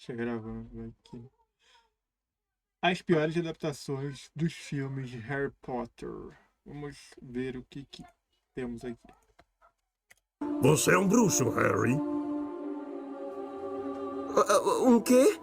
Deixa eu gravando aqui. As piores adaptações dos filmes de Harry Potter. Vamos ver o que temos aqui. Você é um bruxo, Harry. Um quê?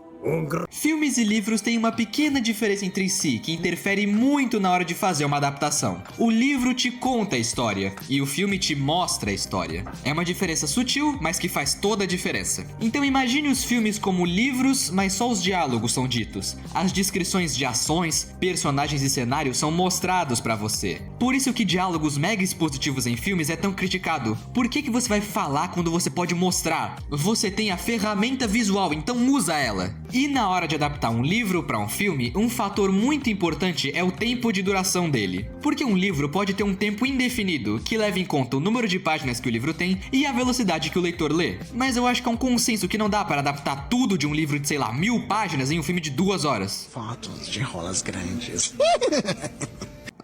Filmes e livros têm uma pequena diferença entre si que interfere muito na hora de fazer uma adaptação. O livro te conta a história e o filme te mostra a história. É uma diferença sutil, mas que faz toda a diferença. Então imagine os filmes como livros, mas só os diálogos são ditos. As descrições de ações, personagens e cenários são mostrados pra você. Por isso que diálogos mega expositivos em filmes é tão criticado. Por que você vai falar quando você pode mostrar? Você tem a ferramenta visual, então usa ela. E na hora de adaptar um livro para um filme, um fator muito importante é o tempo de duração dele. Porque um livro pode ter um tempo indefinido, que leva em conta o número de páginas que o livro tem e a velocidade que o leitor lê. Mas eu acho que é um consenso que não dá para adaptar tudo de um livro de, sei lá, 1000 páginas em um filme de 2 horas. Fotos de rolas grandes.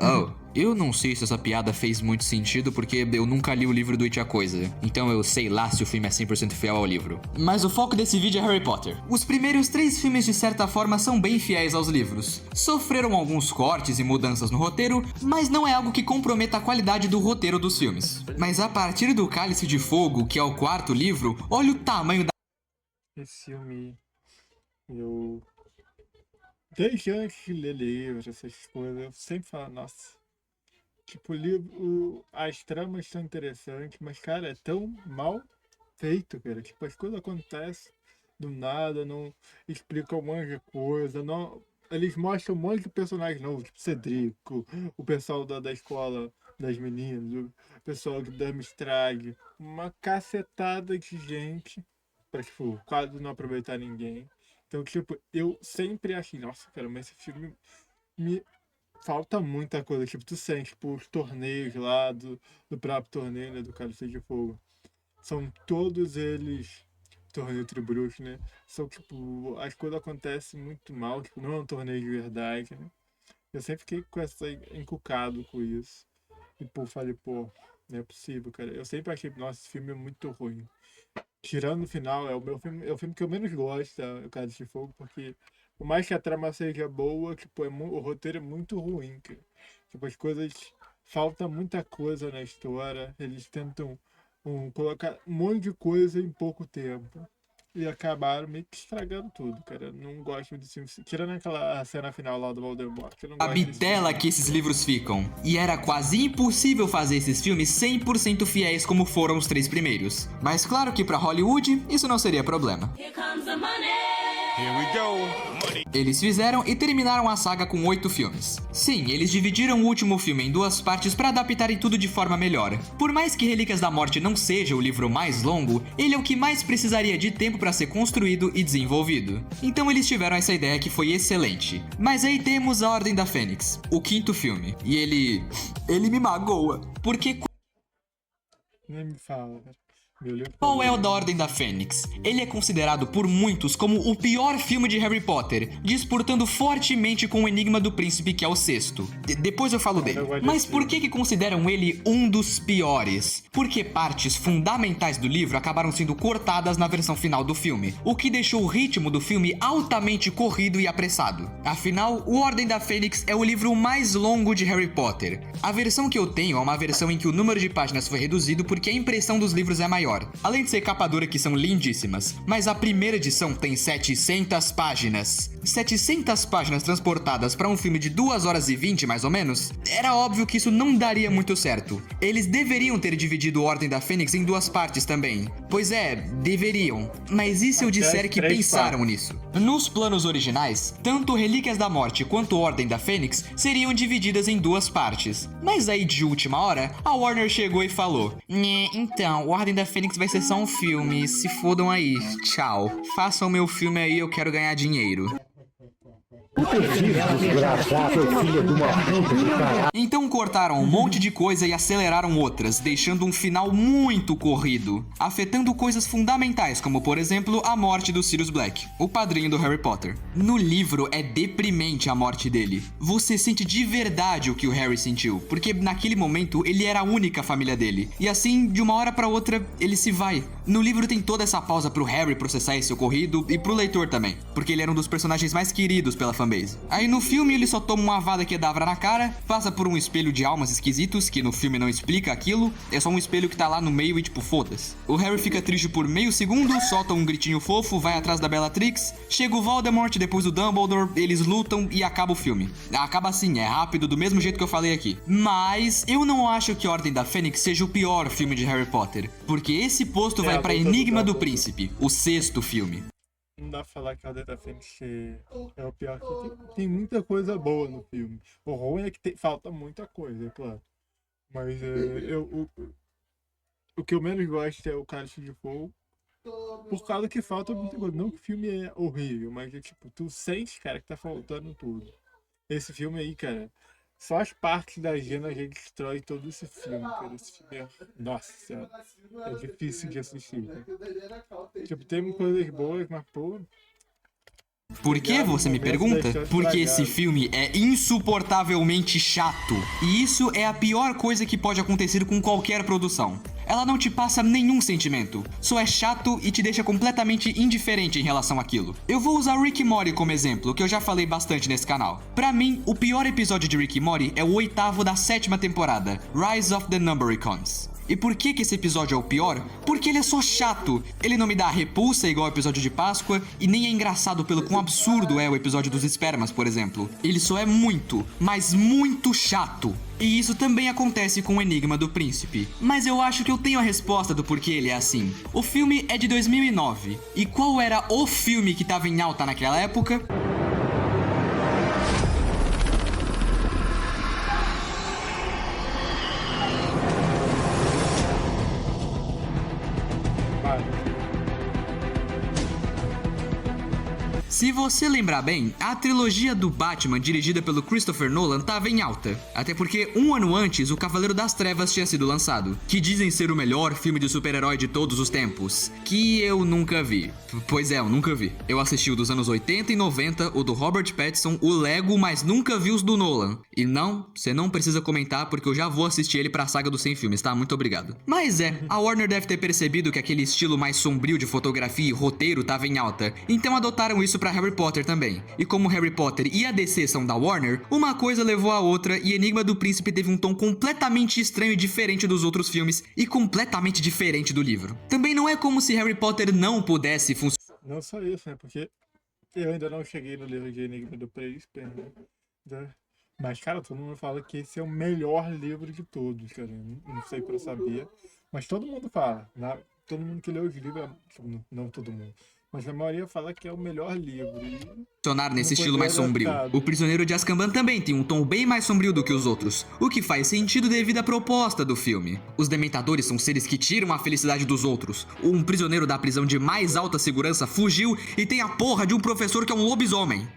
Oh, eu não sei se essa piada fez muito sentido porque eu nunca li o livro do It a Coisa. Então eu sei lá se o filme é 100% fiel ao livro. Mas o foco desse vídeo é Harry Potter. Os primeiros 3 filmes de certa forma são bem fiéis aos livros. Sofreram alguns cortes e mudanças no roteiro, mas não é algo que comprometa a qualidade do roteiro dos filmes. Mas a partir do Cálice de Fogo, que é o 4º livro, olha o tamanho da... Esse filme, eu... Desde antes de ler livros, essas coisas, eu sempre falo, nossa... Tipo, o livro, as tramas são interessantes, mas, cara, é tão mal feito, cara. Tipo, as coisas acontecem do nada, não explicam um monte de coisa, não... Eles mostram um monte de personagens novos, tipo Cedrico, o pessoal da escola das meninas, o pessoal da Amstrad, uma cacetada de gente pra, tipo, quase não aproveitar ninguém. Então, tipo, eu sempre achei, nossa, cara, mas esse filme me falta muita coisa. Tipo, tu sente, tipo, os torneios lá do próprio torneio, né, do Cálice de Fogo. São todos eles torneio tribruxo, né? São, tipo, as coisas acontecem muito mal, tipo, não é um torneio de verdade, né? Eu sempre fiquei com essa encucado com isso. E, pô, falei, pô, não é possível, cara. Eu sempre achei, nossa, esse filme é muito ruim. Tirando o final, é o meu filme, é o filme que eu menos gosto, é o Cálice de Fogo, porque por mais que a trama seja boa, tipo, o roteiro é muito ruim, cara. Tipo, as coisas, falta muita coisa na história, eles tentam colocar um monte de coisa em pouco tempo. E acabaram meio que estragando tudo, cara. Eu não gosto desse filme. Tirando aquela cena final lá do Voldemort, eu não A gosto desse filme. bitela que esses livros ficam. E era quase impossível fazer esses filmes 100% fiéis como foram os 3 primeiros. Mas claro que pra Hollywood, isso não seria problema. Here comes the money. Here we go. Eles fizeram e terminaram a saga com 8 filmes. Sim, eles dividiram o último filme em 2 partes para adaptarem tudo de forma melhor. Por mais que Relíquias da Morte não seja o livro mais longo, ele é o que mais precisaria de tempo para ser construído e desenvolvido. Então eles tiveram essa ideia que foi excelente. Mas aí temos A Ordem da Fênix, o 5º filme. E ele me magoa. Porque Nem me fala, cara. Meu livro qual é o da Ordem da Fênix? Ele é considerado por muitos como o pior filme de Harry Potter, disputando fortemente com o Enigma do Príncipe, que é o 6º. Depois eu falo dele. Mas por que consideram ele um dos piores? Porque partes fundamentais do livro acabaram sendo cortadas na versão final do filme, o que deixou o ritmo do filme altamente corrido e apressado. Afinal, o Ordem da Fênix é o livro mais longo de Harry Potter. A versão que eu tenho é uma versão em que o número de páginas foi reduzido porque a impressão dos livros é maior. Além de ser capa dura que são lindíssimas, mas a primeira edição tem 700 páginas. 700 páginas transportadas para um filme de 2 horas e 20 mais ou menos? Era óbvio que isso não daria muito certo. Eles deveriam ter dividido Ordem da Fênix em 2 partes também. Pois é, deveriam. Mas e se eu disser que pensaram nisso? Nos planos originais, tanto Relíquias da Morte quanto Ordem da Fênix seriam divididas em 2 partes. Mas aí de última hora, a Warner chegou e falou: então, Ordem da Fênix vai ser só um filme, se fodam aí, tchau. Façam meu filme aí, eu quero ganhar dinheiro. Então cortaram um monte de coisa e aceleraram outras, deixando um final muito corrido, afetando coisas fundamentais, como por exemplo a morte do Sirius Black, o padrinho do Harry Potter. No livro é deprimente a morte dele. Você sente de verdade o que o Harry sentiu, porque naquele momento ele era a única família dele. E assim, de uma hora pra outra, ele se vai. No livro tem toda essa pausa pro Harry processar esse ocorrido e pro leitor também, porque ele era um dos personagens mais queridos pela fanbase. Aí no filme ele só toma uma vada quedavra na cara, passa por um espelho de almas esquisitos, que no filme não explica aquilo, é só um espelho que tá lá no meio e tipo, foda-se. O Harry fica triste por meio segundo, solta um gritinho fofo, vai atrás da Bellatrix, chega o Voldemort, depois o Dumbledore, eles lutam e acaba o filme. Acaba assim, é rápido, do mesmo jeito que eu falei aqui. Mas eu não acho que Ordem da Fênix seja o pior filme de Harry Potter, porque esse posto vai pra Enigma do Príncipe, o 6º filme. Não dá pra falar que a Ordem da Fênix é o pior, que tem muita coisa boa no filme. O ruim é que falta muita coisa, é claro. Mas o que eu menos gosto é o Cálice de Fogo, por causa que falta muita coisa. Não que o filme é horrível, mas tipo, tu sente, cara, que tá faltando tudo. Esse filme aí, cara, só as partes da Gina já destrói todo esse filme, cara. Esse filme é... Nossa Senhora, é difícil de assistir, cara. Tipo, tem coisas boas, mas pô... Por que, você me pergunta? Porque esse filme é insuportavelmente chato. E isso é a pior coisa que pode acontecer com qualquer produção. Ela não te passa nenhum sentimento, só é chato e te deixa completamente indiferente em relação àquilo. Eu vou usar Rick e Morty como exemplo, que eu já falei bastante nesse canal. Pra mim, o pior episódio de Rick e Morty é o 8º da 7ª temporada, Rise of the Numbericons. E por que esse episódio é o pior? Porque ele é só chato. Ele não me dá repulsa igual o episódio de Páscoa, e nem é engraçado pelo quão absurdo é o episódio dos espermas, por exemplo. Ele só é muito, mas muito chato. E isso também acontece com o Enigma do Príncipe. Mas eu acho que eu tenho a resposta do porquê ele é assim. O filme é de 2009. E qual era o filme que tava em alta naquela época? Se você lembrar bem, a trilogia do Batman dirigida pelo Christopher Nolan estava em alta. Até porque um ano antes, o Cavaleiro das Trevas tinha sido lançado, que dizem ser o melhor filme de super-herói de todos os tempos, que eu nunca vi. Pois é, eu nunca vi. Eu assisti o dos anos 80 e 90, o do Robert Pattinson, o Lego, mas nunca vi os do Nolan. E não, você não precisa comentar porque eu já vou assistir ele pra saga dos 100 filmes, tá? Muito obrigado. Mas a Warner deve ter percebido que aquele estilo mais sombrio de fotografia e roteiro tava em alta, então adotaram isso pra Harry Potter também. E como Harry Potter e a DC são da Warner, uma coisa levou a outra e Enigma do Príncipe teve um tom completamente estranho e diferente dos outros filmes e completamente diferente do livro. Também não é como se Harry Potter não pudesse funcionar. Não só isso, né? Porque eu ainda não cheguei no livro de Enigma do Príncipe, né? Mas, cara, todo mundo fala que esse é o melhor livro de todos, cara. Não sei pra saber. Mas todo mundo fala, né? Todo mundo que leu os livros, não todo mundo, mas a maioria fala que é o melhor livro. Funcionar nesse estilo mais sombrio. O Prisioneiro de Azkaban também tem um tom bem mais sombrio do que os outros, o que faz sentido devido à proposta do filme. Os Dementadores são seres que tiram a felicidade dos outros. Um prisioneiro da prisão de mais alta segurança fugiu e tem a porra de um professor que é um lobisomem.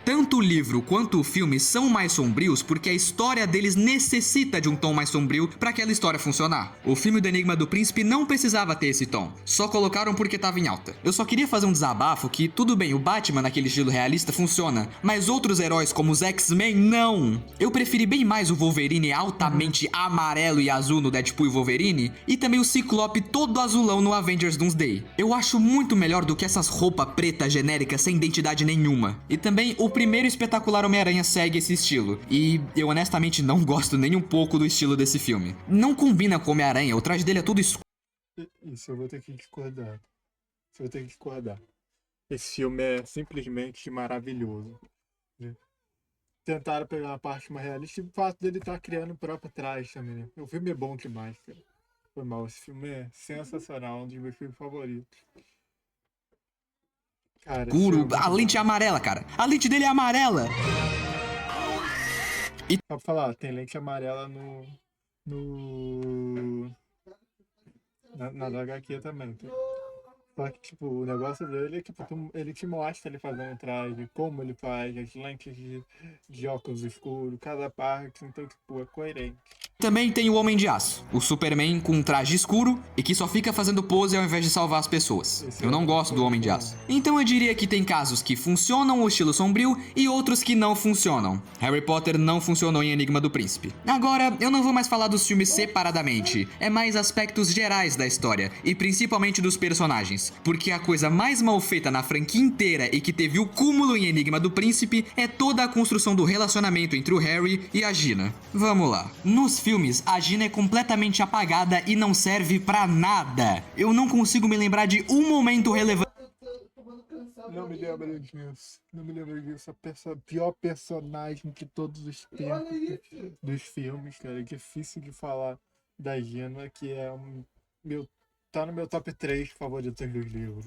Tanto o livro quanto o filme são mais sombrios porque a história deles necessita de um tom mais sombrio para aquela história funcionar. O filme do Enigma do Príncipe não precisava ter esse tom, só colocaram porque tava em alta. Eu só queria fazer um desabafo que, tudo bem, o Batman naquele estilo realista funciona, mas outros heróis como os X-Men, não! Eu preferi bem mais o Wolverine altamente amarelo e azul no Deadpool e Wolverine, e também o Ciclope todo azulão no Avengers Doomsday. Eu acho muito melhor do que essas roupas pretas genéricas sem identidade nenhuma. E também o primeiro espetacular Homem-Aranha segue esse estilo, e eu honestamente não gosto nem um pouco do estilo desse filme. Não combina com Homem-Aranha, o traje dele é todo escuro. Isso eu vou ter que discordar. Esse filme é simplesmente maravilhoso. Tentaram pegar uma parte mais realista e o fato dele estar criando o próprio traje também, né? O filme é bom demais, cara. Foi mal, esse filme é sensacional, um dos meus filmes favoritos. Cara, A lente é amarela, cara. A lente dele é amarela. Só pra falar, tem lente amarela na da HQ também. Tá? Só que, tipo, o negócio dele é que ele te mostra ele fazendo o traje, como ele faz, as lentes de óculos escuros, cada parte, então, tipo, é coerente. Também tem o Homem de Aço, o Superman com um traje escuro e que só fica fazendo pose ao invés de salvar as pessoas. Eu não gosto do Homem de Aço. Então eu diria que tem casos que funcionam o estilo sombrio e outros que não funcionam. Harry Potter não funcionou em Enigma do Príncipe. Agora, eu não vou mais falar dos filmes separadamente, é mais aspectos gerais da história e principalmente dos personagens, porque a coisa mais mal feita na franquia inteira e que teve o cúmulo em Enigma do Príncipe é toda a construção do relacionamento entre o Harry e a Gina. Vamos lá. Nos filmes, a Gina é completamente apagada e não serve pra nada. Eu não consigo me lembrar de um momento relevante. Não me lembro disso. Não me lembro disso. A pior personagem de todos os tempos dos filmes, cara. É difícil de falar da Gina, que é tá no meu top 3 favoritos dos livros.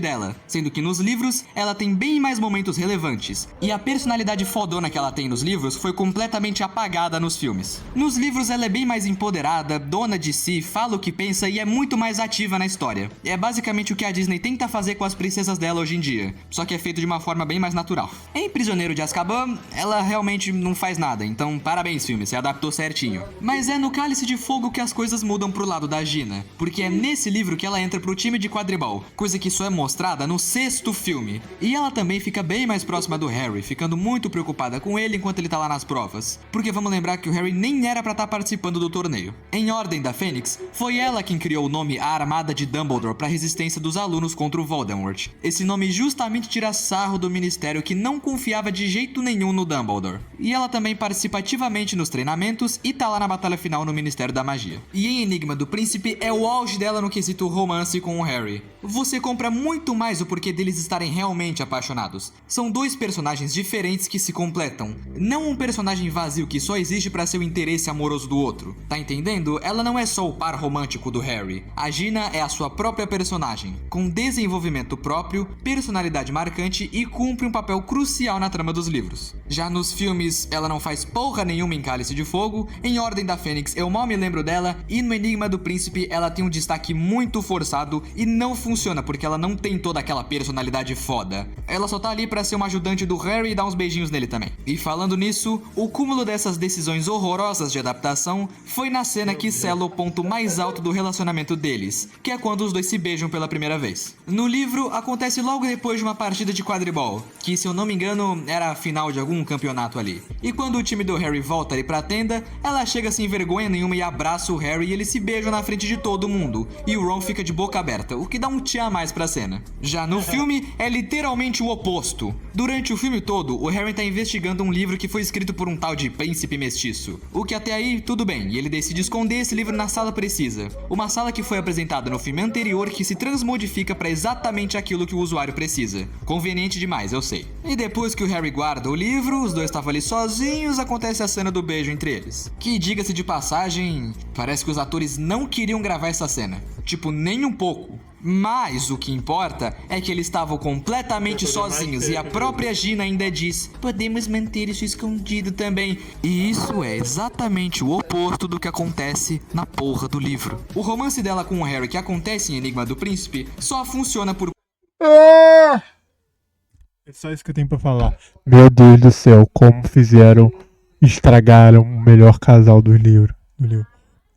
Dela, sendo que nos livros ela tem bem mais momentos relevantes, e a personalidade fodona que ela tem nos livros foi completamente apagada nos filmes. Nos livros ela é bem mais empoderada, dona de si, fala o que pensa e é muito mais ativa na história. É basicamente o que a Disney tenta fazer com as princesas dela hoje em dia, só que é feito de uma forma bem mais natural. Em Prisioneiro de Azkaban, ela realmente não faz nada, então parabéns filme, você adaptou certinho. Mas é no Cálice de Fogo que as coisas mudam pro lado da Gina, porque é nesse livro que ela entra pro time de quadribol, coisa que só é mostrada no 6º filme. E ela também fica bem mais próxima do Harry, ficando muito preocupada com ele enquanto ele tá lá nas provas. Porque vamos lembrar que o Harry nem era pra estar participando do torneio. Em Ordem da Fênix, foi ela quem criou o nome A Armada de Dumbledore pra resistência dos alunos contra o Voldemort. Esse nome justamente tira sarro do Ministério que não confiava de jeito nenhum no Dumbledore. E ela também participa ativamente nos treinamentos e tá lá na batalha final no Ministério da Magia. E em Enigma do Príncipe é o auge dela no quesito romance com o Harry. Você compra muito mais o porquê deles estarem realmente apaixonados. São dois personagens diferentes que se completam. Não um personagem vazio que só existe pra ser o interesse amoroso do outro. Tá entendendo? Ela não é só o par romântico do Harry. A Gina é a sua própria personagem, com desenvolvimento próprio, personalidade marcante e cumpre um papel crucial na trama dos livros. Já nos filmes, ela não faz porra nenhuma em Cálice de Fogo, em Ordem da Fênix eu mal me lembro dela, e no Enigma do Príncipe ela tem um destaque muito forçado e não funciona porque ela não tem toda aquela personalidade foda. Ela só tá ali pra ser uma ajudante do Harry e dar uns beijinhos nele também. E falando nisso, o cúmulo dessas decisões horrorosas de adaptação foi na cena que sela o ponto mais alto do relacionamento deles, que é quando os dois se beijam pela primeira vez. No livro, acontece logo depois de uma partida de quadribol, que se eu não me engano era a final de algum campeonato ali. E quando o time do Harry volta ali pra tenda, ela chega sem vergonha nenhuma e abraça o Harry e eles se beijam na frente de todo mundo. E o Ron fica de boca aberta, o que dá um tchan a mais pra cena. Já no filme, é literalmente o oposto. Durante o filme todo, o Harry tá investigando um livro que foi escrito por um tal de príncipe mestiço. O que até aí, tudo bem, e ele decide esconder esse livro na sala precisa. Uma sala que foi apresentada no filme anterior que se transmodifica pra exatamente aquilo que o usuário precisa. Conveniente demais, eu sei. E depois que o Harry guarda o livro, os dois estavam ali sozinhos, acontece a cena do beijo entre eles. Que, diga-se de passagem, parece que os atores não queriam gravar essa cena. Tipo, nem um pouco. Mas o que importa é que eles estavam completamente sozinhos e a própria Gina ainda diz: podemos manter isso escondido também. E isso é exatamente o oposto do que acontece na porra do livro. O romance dela com o Harry que acontece em Enigma do Príncipe só funciona por... É só isso que eu tenho pra falar. Meu Deus do céu, como estragaram o melhor casal do livro.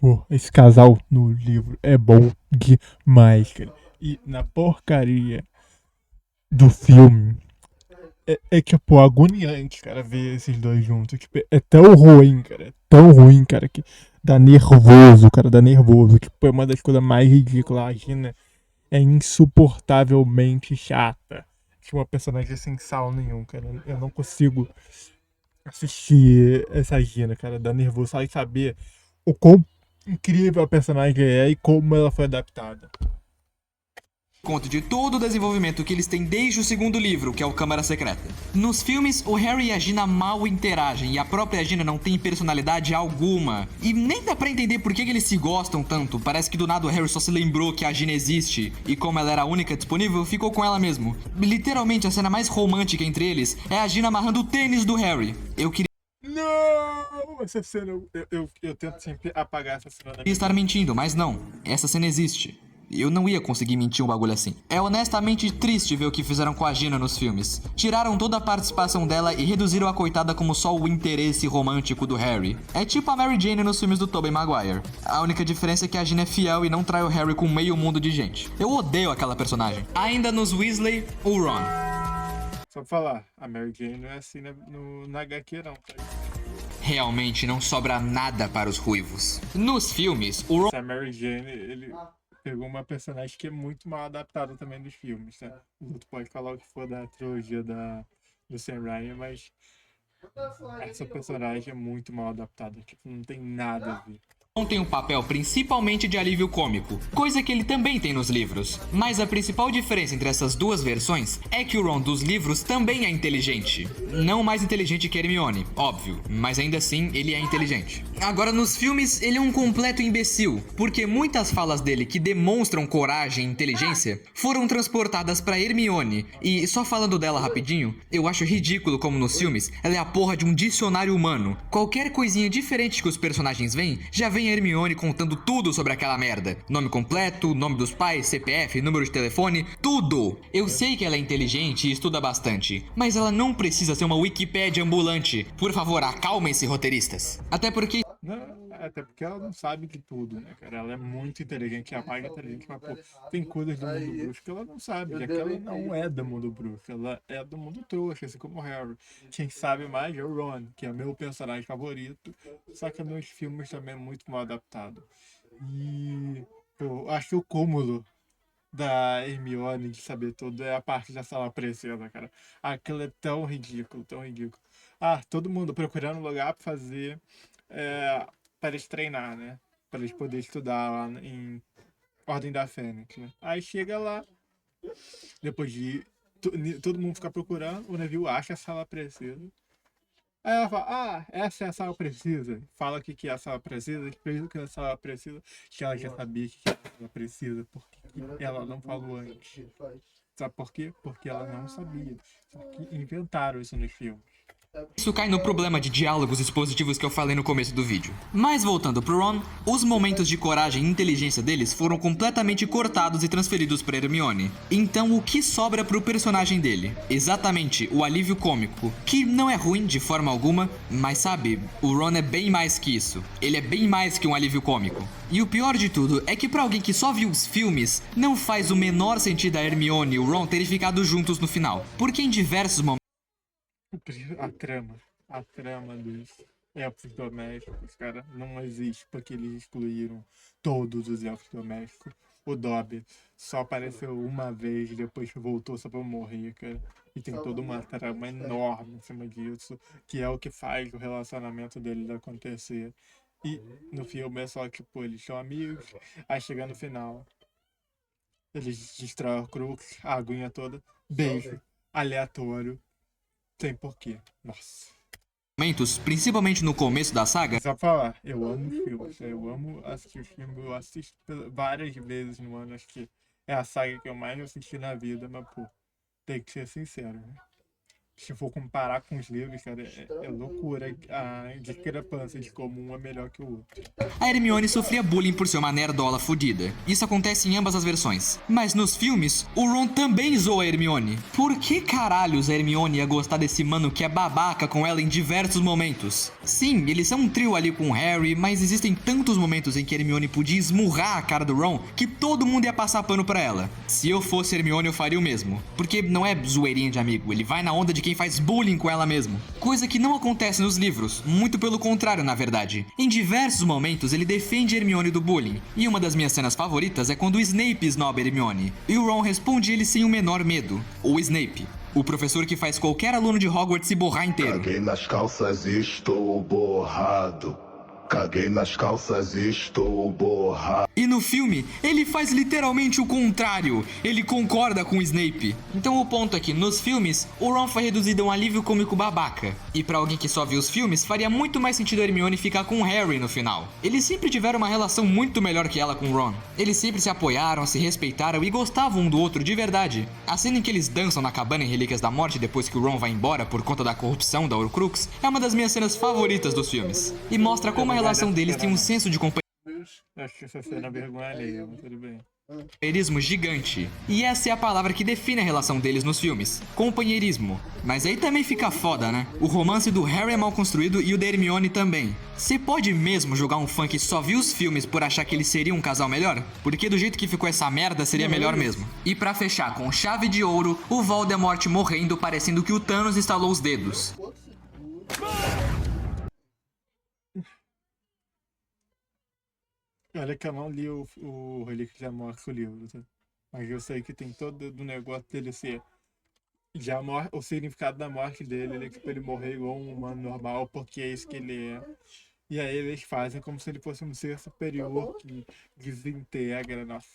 Pô, esse casal no livro é bom demais, cara. E na porcaria do filme é tipo agoniante, cara, ver esses dois juntos. Tipo, é tão ruim, cara. É tão ruim, cara, que dá nervoso, cara. Dá nervoso. Tipo, é uma das coisas mais ridículas. A Gina é insuportavelmente chata. Tipo, uma personagem sem sal nenhum, cara. Eu não consigo assistir essa Gina, cara. Dá nervoso. Só de saber o quão incrível a personagem é e como ela foi adaptada. Conta de todo o desenvolvimento que eles têm desde o segundo livro, que é o Câmara Secreta. Nos filmes, o Harry e a Gina mal interagem e a própria Gina não tem personalidade alguma. E nem dá pra entender por que eles se gostam tanto. Parece que do nada o Harry só se lembrou que a Gina existe e como ela era a única disponível, ficou com ela mesmo. Literalmente, a cena mais romântica entre eles é a Gina amarrando o tênis do Harry. Eu queria... Não! Essa cena, eu tento sempre apagar essa cena da minha estar mentindo, mas não. Essa cena existe. Eu não ia conseguir mentir um bagulho assim. É honestamente triste ver o que fizeram com a Gina nos filmes. Tiraram toda a participação dela e reduziram a coitada como só o interesse romântico do Harry. É tipo a Mary Jane nos filmes do Tobey Maguire. A única diferença é que a Gina é fiel e não trai o Harry com meio mundo de gente. Eu odeio aquela personagem. Ainda nos Weasley, o Ron. Só pra falar, a Mary Jane não é assim na HQ não, tá? Realmente não sobra nada para os ruivos. Nos filmes, o Ron... A Mary Jane, ele pegou uma personagem que é muito mal adaptada também dos filmes, tá? O outro pode falar o que for da trilogia do Sam Raimi, mas essa personagem é muito mal adaptada, tipo, não tem nada a ver. tem um papel principalmente de alívio cômico, coisa que ele também tem nos livros. Mas a principal diferença entre essas duas versões é que o Ron dos livros também é inteligente. Não mais inteligente que Hermione, óbvio, mas ainda assim ele é inteligente. Agora nos filmes ele é um completo imbecil, porque muitas falas dele que demonstram coragem e inteligência foram transportadas pra Hermione. E só falando dela rapidinho, eu acho ridículo como nos filmes ela é a porra de um dicionário humano. Qualquer coisinha diferente que os personagens veem, já vem Hermione contando tudo sobre aquela merda. Nome completo, nome dos pais, CPF, número de telefone, tudo. Eu sei que ela é inteligente e estuda bastante, mas ela não precisa ser uma Wikipédia ambulante. Por favor, acalmem-se, roteiristas. Até porque ela não sabe de tudo, né, cara? Ela é muito inteligente, é a mais inteligente, mas, pô, tem coisas do mundo bruxo que ela não sabe, já que ela não é do mundo bruxo, ela é do mundo trouxa, assim como o Harry. Quem sabe mais é o Ron, que é meu personagem favorito, só que nos filmes também é muito mal adaptado. E, pô, acho que o cúmulo da Hermione de saber tudo é a parte da sala precisa, cara. Aquilo é tão ridículo, tão ridículo. Ah, todo mundo procurando um lugar pra fazer... para eles treinar, né? Para eles poderem estudar lá em Ordem da Fênix, né? Aí chega lá, depois de todo mundo ficar procurando, o Neville acha a sala precisa. Aí ela fala, essa é a sala precisa. Fala o que é a sala precisa, explica o que é a sala precisa, que ela já sabia que a sala precisa, porque ela não falou antes. Sabe por quê? Porque ela não sabia. Só que inventaram isso nos filmes. isso cai no problema de diálogos expositivos que eu falei no começo do vídeo. Mas voltando pro Ron, os momentos de coragem e inteligência deles foram completamente cortados e transferidos pra Hermione. Então o que sobra pro personagem dele? Exatamente, o alívio cômico, que não é ruim de forma alguma, mas sabe, o Ron é bem mais que isso. Ele é bem mais que um alívio cômico. E o pior de tudo é que pra alguém que só viu os filmes, não faz o menor sentido a Hermione e o Ron terem ficado juntos no final. Porque em diversos momentos A trama dos elfos domésticos, cara, não existe, porque eles excluíram todos os elfos domésticos. O Dobby só apareceu uma vez, depois voltou só pra morrer, cara. E tem toda uma trama enorme em cima disso, que é o que faz o relacionamento deles acontecer. E no filme é só, tipo, eles são amigos, aí chega no final, eles destroem o Crux, a aguinha toda, beijo, aleatório. Tem porquê. Nossa. Principalmente no começo da saga, Só falar, eu amo filmes. Eu amo assistir filme. Eu assisto várias vezes no ano. Acho que é a saga que eu mais assisti na vida. Mas, pô, tem que ser sincero, né? Se for comparar com os livros, cara, é loucura a discrepância de como um é melhor que o outro. a Hermione sofria bullying por ser uma nerdola fodida. Isso acontece em ambas as versões. Mas nos filmes, o Ron também zoa a Hermione. Por que caralhos a Hermione ia gostar desse mano que é babaca com ela em diversos momentos? Sim, eles são um trio ali com o Harry, mas existem tantos momentos em que a Hermione podia esmurrar a cara do Ron que todo mundo ia passar pano pra ela. Se eu fosse Hermione, eu faria o mesmo. Porque não é zoeirinha de amigo, ele vai na onda de quem faz bullying com ela mesmo. Coisa que não acontece nos livros, muito pelo contrário, na verdade. Em diversos momentos ele defende Hermione do bullying, e uma das minhas cenas favoritas é quando o Snape esnoba Hermione, e o Ron responde ele sem o menor medo. O Snape, o professor que faz qualquer aluno de Hogwarts se borrar inteiro. Caguei nas calças e estou borrado. Caguei nas calças e estou borrado. E no filme, ele faz literalmente o contrário. Ele concorda com o Snape. Então o ponto é que, nos filmes, o Ron foi reduzido a um alívio cômico babaca. E pra alguém que só viu os filmes, faria muito mais sentido a Hermione ficar com o Harry no final. Eles sempre tiveram uma relação muito melhor que ela com o Ron. Eles sempre se apoiaram, se respeitaram e gostavam um do outro de verdade. A cena em que eles dançam na cabana em Relíquias da Morte depois que o Ron vai embora por conta da corrupção da Horcrux é uma das minhas cenas favoritas dos filmes. E mostra como a relação deles tem um senso de companhia. Acho que essa cena é vergonha alheia, mas tudo bem. companheirismo gigante. E essa é a palavra que define a relação deles nos filmes. Companheirismo. Mas aí também fica foda, né? O romance do Harry é mal construído e o da Hermione também. Você pode mesmo julgar um fã que só viu os filmes por achar que eles seriam um casal melhor? Porque do jeito que ficou essa merda, seria melhor mesmo. E pra fechar com chave de ouro, o Voldemort morrendo parecendo que o Thanos estalou os dedos. Olha que eu não li o Relíquia da Morte, o livro, tá? Mas eu sei que tem todo o negócio dele ser já o significado da morte dele, ele, tipo, ele morrer igual um humano normal, porque é isso que ele é. E aí eles fazem como se ele fosse um ser superior que desintegra, nossa.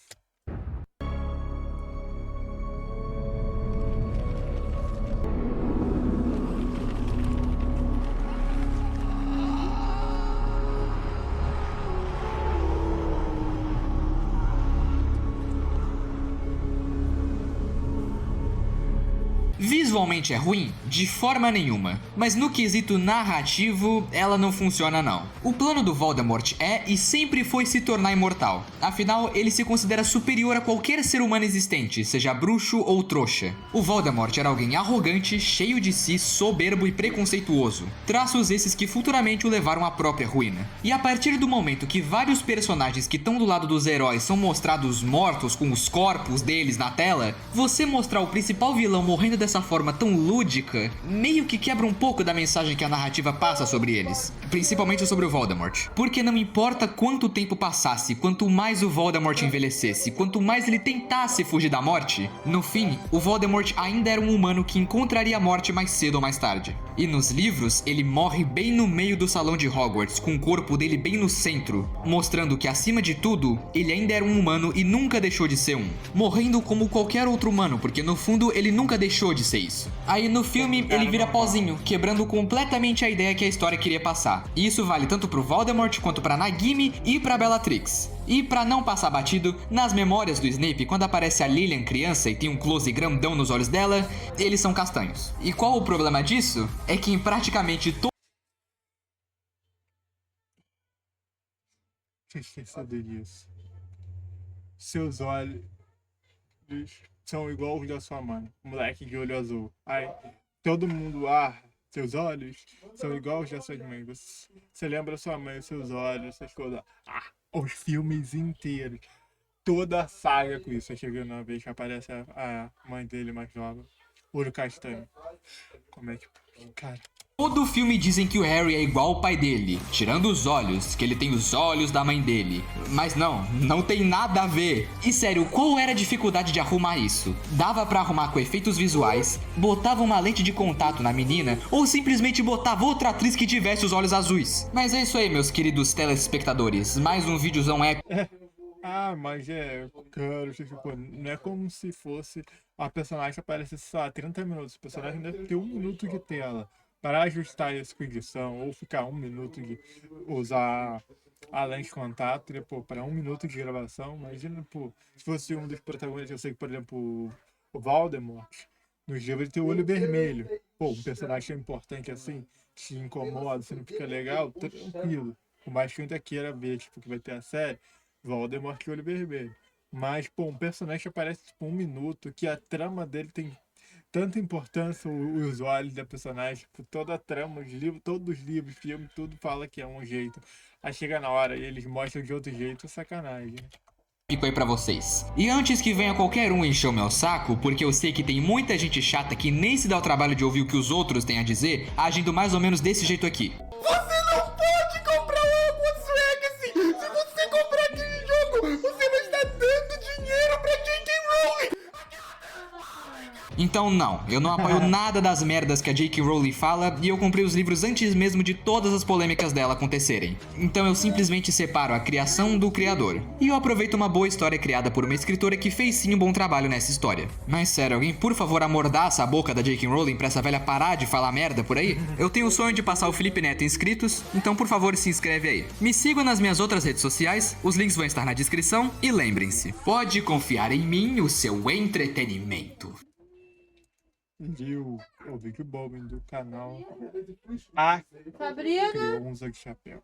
Visualmente é ruim? De forma nenhuma. Mas no quesito narrativo, ela não funciona não. O plano do Voldemort é e sempre foi se tornar imortal. Afinal, ele se considera superior a qualquer ser humano existente, seja bruxo ou trouxa. O Voldemort era alguém arrogante, cheio de si, soberbo e preconceituoso. Traços esses que futuramente o levaram à própria ruína. E a partir do momento que vários personagens que estão do lado dos heróis são mostrados mortos com os corpos deles na tela, você mostrar o principal vilão morrendo dessa forma tão lúdica, meio que quebra um pouco da mensagem que a narrativa passa sobre eles, principalmente sobre o Voldemort. Porque não importa quanto tempo passasse, quanto mais o Voldemort envelhecesse, quanto mais ele tentasse fugir da morte, no fim, o Voldemort ainda era um humano que encontraria a morte mais cedo ou mais tarde. E nos livros, ele morre bem no meio do salão de Hogwarts, com o corpo dele bem no centro, mostrando que acima de tudo, ele ainda era um humano e nunca deixou de ser um, morrendo como qualquer outro humano, porque no fundo ele nunca deixou de ser isso. Aí no filme ele vira pozinho, quebrando completamente a ideia que a história queria passar. E isso vale tanto pro Voldemort quanto pra Nagini e pra Bellatrix. E pra não passar batido, nas memórias do Snape, quando aparece a Lilian criança e tem um close grandão nos olhos dela, eles são castanhos. E qual o problema disso? É que em praticamente Tinha esquecido disso. Seus olhos são igual os da sua mãe, moleque de olho azul. Ai, todo mundo, seus olhos são igual os da sua mãe. Você lembra sua mãe, os seus olhos, essas coisas. Os filmes inteiros. Toda a saga com isso. Chegando uma vez que aparece a mãe dele mais nova. Olho castanho. Como é que. Cara. todo filme dizem que o Harry é igual ao pai dele, tirando os olhos, que ele tem os olhos da mãe dele. Mas não tem nada a ver. E sério, qual era a dificuldade de arrumar isso? Dava pra arrumar com efeitos visuais, botava uma lente de contato na menina, ou simplesmente botava outra atriz que tivesse os olhos azuis. Mas é isso aí, meus queridos telespectadores. Mais um vídeozão épico. Mas cara, tipo, não é como se fosse a personagem que aparecesse, sei lá, 30 minutos. O personagem deve ter 1 minuto de tela para ajustar isso com edição, ou ficar 1 minuto de usar a lente de contato, né, para 1 minuto de gravação. Imagina, se fosse um dos protagonistas, eu sei que, por exemplo, o Voldemort, no livro ele tem o olho vermelho. Um personagem importante assim, te incomoda, você não fica legal, tranquilo. Por mais que eu ainda queira ver, tipo, que vai ter a série, Voldemort de olho vermelho. Mas, um personagem que aparece tipo 1 minuto, que a trama dele tem tanta importância, os olhos da personagem, tipo, toda a trama, todos os livros, filmes, tudo fala que é um jeito. Aí chega na hora e eles mostram de outro jeito, sacanagem. Fico aí pra vocês. E antes que venha qualquer um encher o meu saco, porque eu sei que tem muita gente chata que nem se dá o trabalho de ouvir o que os outros têm a dizer, agindo mais ou menos desse jeito aqui. Você não pode comprar o Hogwarts Legacy! Se você comprar aquele jogo, você vai estar dando dinheiro pra J.K. Rowling! Então não, eu não apoio nada das merdas que a J.K. Rowling fala e eu comprei os livros antes mesmo de todas as polêmicas dela acontecerem. Então eu simplesmente separo a criação do criador. E eu aproveito uma boa história criada por uma escritora que fez sim um bom trabalho nessa história. Mas sério, alguém por favor amordaça a boca da J.K. Rowling pra essa velha parar de falar merda por aí? Eu tenho o sonho de passar o Felipe Neto em inscritos, então por favor se inscreve aí. Me sigam nas minhas outras redes sociais, os links vão estar na descrição e lembrem-se, pode confiar em mim o seu entretenimento. Viu o Big Bob do canal Sabrina. Criou um Zé de Chapéu.